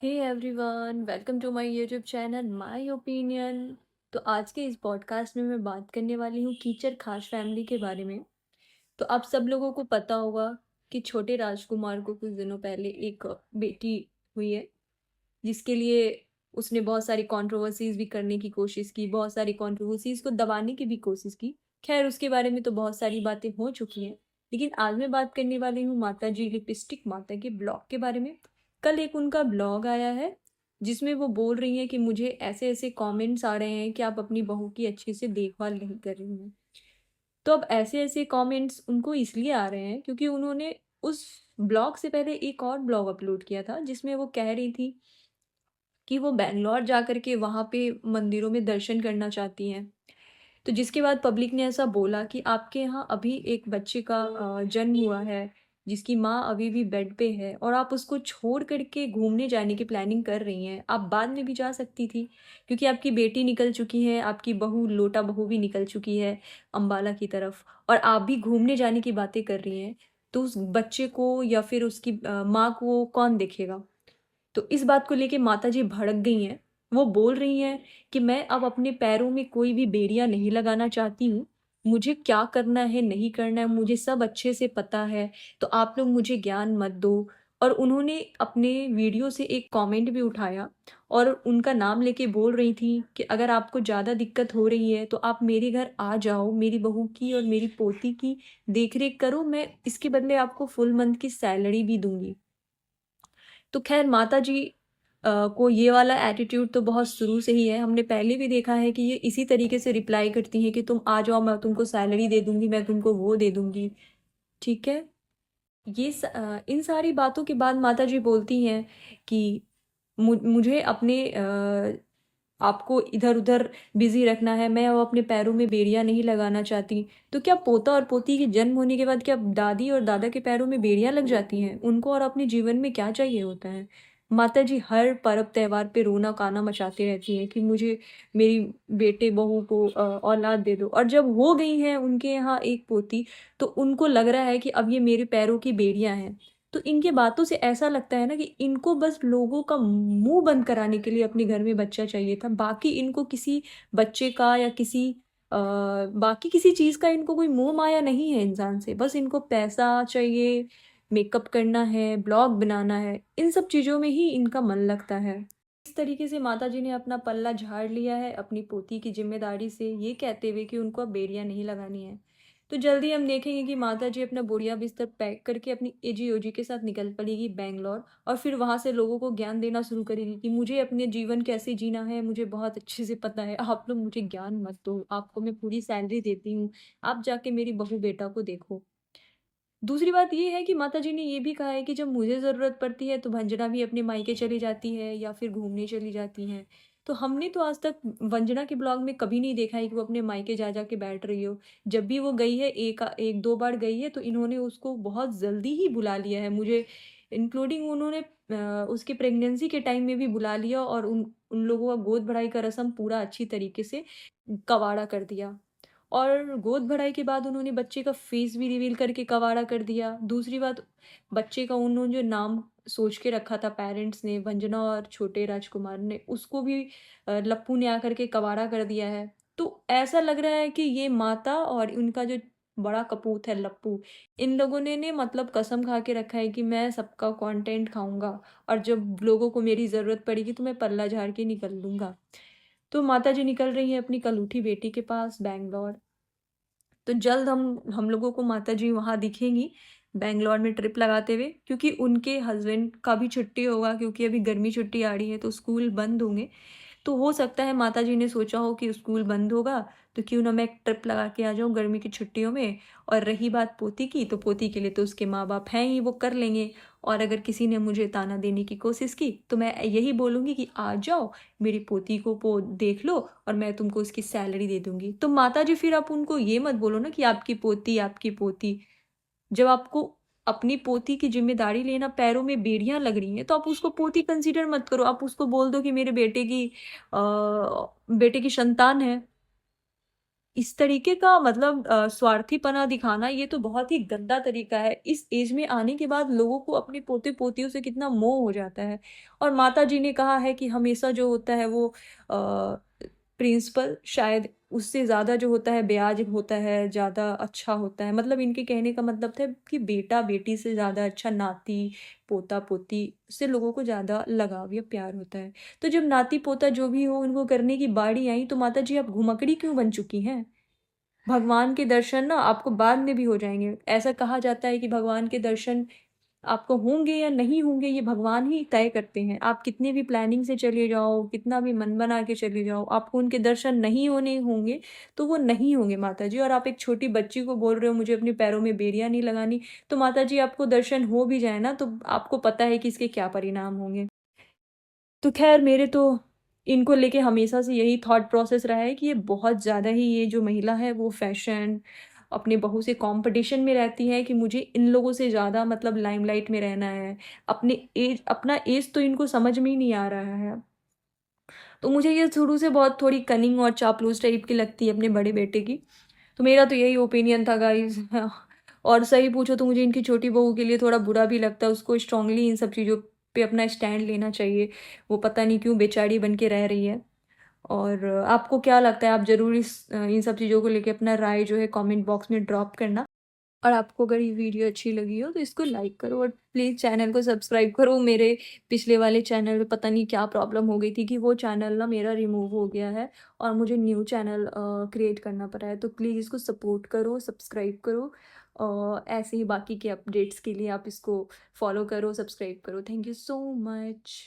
Hey everyone, welcome to my YouTube channel my opinion. तो आज के इस पॉडकास्ट में मैं बात करने वाली हूँ कीचड़ खास फैमिली के बारे में। तो आप सब लोगों को पता होगा कि छोटे राजकुमार को कुछ दिनों पहले एक बेटी हुई है, जिसके लिए उसने बहुत सारी कंट्रोवर्सीज भी करने की कोशिश की, बहुत सारी कंट्रोवर्सीज को दबाने की भी कोशिश की। खैर, उसके बारे में तो बहुत सारी बातें हो चुकी हैं, लेकिन आज मैं बात करने वाली हूँ माता जी लिपस्टिक माता के ब्लॉग के बारे में। कल एक उनका ब्लॉग आया है जिसमें वो बोल रही हैं कि मुझे ऐसे ऐसे कमेंट्स आ रहे हैं कि आप अपनी बहू की अच्छे से देखभाल नहीं कर रही हैं। तो अब ऐसे ऐसे कमेंट्स उनको इसलिए आ रहे हैं क्योंकि उन्होंने उस ब्लॉग से पहले एक और ब्लॉग अपलोड किया था जिसमें वो कह रही थी कि वो बैंगलोर जा कर के वहाँ पे मंदिरों में दर्शन करना चाहती हैं। तो जिसके बाद पब्लिक ने ऐसा बोला कि आपके यहाँ अभी एक बच्चे का जन्म हुआ है, जिसकी माँ अभी भी बेड पे है और आप उसको छोड़ कर के घूमने जाने की प्लानिंग कर रही हैं। आप बाद में भी जा सकती थी, क्योंकि आपकी बेटी निकल चुकी है, आपकी बहू लोटा बहू भी निकल चुकी है अम्बाला की तरफ, और आप भी घूमने जाने की बातें कर रही हैं। तो उस बच्चे को या फिर उसकी माँ को कौन देखेगा? तो इस बात को लेके माताजी भड़क गई हैं। वो बोल रही हैं कि मैं अब अपने पैरों में कोई भी बेड़ियाँ नहीं लगाना चाहती हूँ। मुझे क्या करना है, नहीं करना है, मुझे सब अच्छे से पता है, तो आप लोग मुझे ज्ञान मत दो। और उन्होंने अपने वीडियो से एक कमेंट भी उठाया और उनका नाम लेके बोल रही थी कि अगर आपको ज़्यादा दिक्कत हो रही है, तो आप मेरे घर आ जाओ, मेरी बहू की और मेरी पोती की देख-रेख करो, मैं इसके बदले आपको फुल मंथ की सैलरी भी दूँगी। तो ख़ैर माताजी को ये वाला एटीट्यूड तो बहुत शुरू से ही है। हमने पहले भी देखा है कि ये इसी तरीके से रिप्लाई करती हैं कि तुम आ जाओ, मैं तुमको सैलरी दे दूँगी, मैं तुमको वो दे दूँगी, ठीक है? इन सारी बातों के बाद माताजी बोलती हैं कि मुझे अपने आपको इधर-उधर बिज़ी रखना है, मैं अब अपने पैरों में बेड़ियाँ नहीं लगाना चाहती। तो क्या पोता और पोती के जन्म होने के बाद क्या दादी और दादा के पैरों में बेड़ियाँ लग जाती हैं? उनको और अपने जीवन में क्या चाहिए होता है? माताजी हर पर्व त्योहार पे रोना-गाना मचाती रहती हैं कि मुझे मेरी बेटे बहू को औलाद दे दो, और जब हो गई हैं उनके यहाँ एक पोती, तो उनको लग रहा है कि अब ये मेरे पैरों की बेड़ियाँ हैं। तो इनकी बातों से ऐसा लगता है ना कि इनको बस लोगों का मुँह बंद कराने के लिए अपने घर में बच्चा चाहिए था। बाकी इनको किसी बच्चे का या बाकी किसी चीज़ का इनको कोई मोह-माया नहीं है इंसान से। बस इनको पैसा चाहिए, मेकअप करना है, ब्लॉग बनाना है, इन सब चीज़ों में ही इनका मन लगता है। इस तरीके से माताजी ने अपना पल्ला झाड़ लिया है अपनी पोती की ज़िम्मेदारी से, ये कहते हुए कि उनको अब बेड़ियाँ नहीं लगानी है। तो जल्दी हम देखेंगे कि माताजी अपना बोरिया बिस्तर पैक करके अपनी एजी-ओजी के साथ निकल पड़ेगी बैंगलोर, और फिर वहाँ से लोगों को ज्ञान देना शुरू करेगी कि मुझे अपने जीवन कैसे जीना है, मुझे बहुत अच्छे से पता है, आप लोग मुझे ज्ञान मत दो, आपको मैं पूरी सैलरी देती हूँ, आप जाके मेरी बहू-बेटा को देखो। दूसरी बात ये है कि माताजी ने ये भी कहा है कि जब मुझे ज़रूरत पड़ती है तो वंजना भी अपने मायके चली जाती है या फिर घूमने चली जाती हैं। तो हमने तो आज तक वंजना के ब्लॉग में कभी नहीं देखा है कि वो अपने मायके जा के बैठ रही हो। जब भी वो गई है, 1-2 बार गई है, तो इन्होंने उसको बहुत जल्दी ही बुला लिया है। मुझे इंक्लूडिंग उन्होंने उसकी प्रेगनेंसी के टाइम में भी बुला लिया और उन उन लोगों का गोद भराई का रस्म पूरा अच्छी तरीके से कवाड़ा कर दिया। और गोद भराई के बाद उन्होंने बच्चे का फेस भी रिवील करके कवाड़ा कर दिया। दूसरी बात, बच्चे का उन्होंने जो नाम सोच के रखा था पेरेंट्स ने, वंजना और छोटे राजकुमार ने, उसको भी लप्पू ने आकर के कवाड़ा कर दिया है। तो ऐसा लग रहा है कि ये माता और उनका जो बड़ा कपूत है लप्पू, इन लोगों ने मतलब कसम खा के रखा है कि मैं सबका कंटेंट खाऊँगा, और जब लोगों को मेरी ज़रूरत पड़ेगी तो मैं पल्ला झाड़ के निकल लूँगा। तो माताजी निकल रही हैं अपनी कलूठी बेटी के पास बैंगलोर। तो जल्द हम लोगों को माताजी वहाँ दिखेंगी, बैंगलोर में ट्रिप लगाते हुए, क्योंकि उनके हस्बैंड का भी छुट्टी होगा, क्योंकि अभी गर्मी छुट्टी आ रही है तो स्कूल बंद होंगे। तो हो सकता है माताजी ने सोचा हो कि स्कूल बंद होगा, तो क्यों ना मैं एक ट्रिप लगा के आ जाऊँ गर्मी की छुट्टियों में। और रही बात पोती की, तो पोती के लिए तो उसके माँ-बाप हैं ही, वो कर लेंगे। और अगर किसी ने मुझे ताना देने की कोशिश की, तो मैं यही बोलूँगी कि आ जाओ, मेरी पोती को देख लो और मैं तुमको उसकी सैलरी दे दूँगी। तो माताजी फिर आप उनको ये मत बोलो ना कि आपकी पोती, आपकी पोती। जब आपको अपनी पोती की ज़िम्मेदारी लेना, पैरों में बेड़ियाँ लग रही हैं, तो आप उसको पोती कंसीडर मत करो। आप उसको बोल दो कि मेरे बेटे की संतान है। इस तरीके का मतलब स्वार्थीपना दिखाना ये तो बहुत ही गंदा तरीका है। इस एज में आने के बाद लोगों को अपने पोते-पोतियों से कितना मोह हो जाता है। और माताजी ने कहा है कि हमेशा जो होता है वो प्रिंसिपल शायद उससे ज़्यादा जो होता है ब्याज होता है, ज़्यादा अच्छा होता है। मतलब इनके कहने का मतलब था कि बेटा-बेटी से ज़्यादा अच्छा नाती, पोता-पोती से लोगों को ज़्यादा लगाव या प्यार होता है। तो जब नाती-पोता जो भी हो उनको करने की बारी आई तो माताजी आप घुमकड़ी क्यों बन चुकी हैं? भगवान के दर्शन ना आपको बाद में भी हो जाएँगे। ऐसा कहा जाता है कि भगवान के दर्शन आपको होंगे या नहीं होंगे ये भगवान ही तय करते हैं। आप कितने भी प्लानिंग से चले जाओ, कितना भी मन बना के चले जाओ, आपको उनके दर्शन नहीं होने होंगे, तो वो नहीं होंगे माताजी। और आप एक छोटी बच्ची को बोल रहे हो मुझे अपने पैरों में बेड़ियाँ नहीं लगानी, तो माताजी आपको दर्शन हो भी जाए ना तो आपको पता है कि इसके क्या परिणाम होंगे। तो ख़ैर मेरे तो इनको लेके हमेशा से यही थॉट प्रोसेस रहा है कि ये बहुत ज़्यादा ही ये जो महिला है वो फ़ैशन, अपने बहू से कॉम्पिटिशन में रहती है कि मुझे इन लोगों से ज़्यादा मतलब लाइमलाइट में रहना है। अपना ऐज तो इनको समझ में ही नहीं आ रहा है। तो मुझे ये शुरू से बहुत थोड़ी कनिंग और चापलूस टाइप की लगती है अपने बड़े बेटे की। तो मेरा तो यही ओपिनियन था गाइज़। और सही पूछो तो मुझे इनकी छोटी बहू के लिए थोड़ा बुरा भी लगता है, उसको स्ट्रॉन्गली इन सब चीज़ों पे अपना स्टैंड लेना चाहिए। वो पता नहीं क्यों बेचारी बन के रह रही है। और आपको क्या लगता है? आप ज़रूर इन सब चीज़ों को लेके अपना राय जो है कमेंट बॉक्स में ड्रॉप करना। और आपको अगर ये वीडियो अच्छी लगी हो तो इसको लाइक करो और प्लीज़ चैनल को सब्सक्राइब करो। मेरे पिछले वाले चैनल में पता नहीं क्या प्रॉब्लम हो गई थी कि वो चैनल ना मेरा रिमूव हो गया है और मुझे न्यू चैनल क्रिएट करना पड़ा है। तो प्लीज़ इसको सपोर्ट करो, सब्सक्राइब करो और ऐसे ही बाकी के अपडेट्स के लिए आप इसको फॉलो करो, सब्सक्राइब करो। Thank you so much.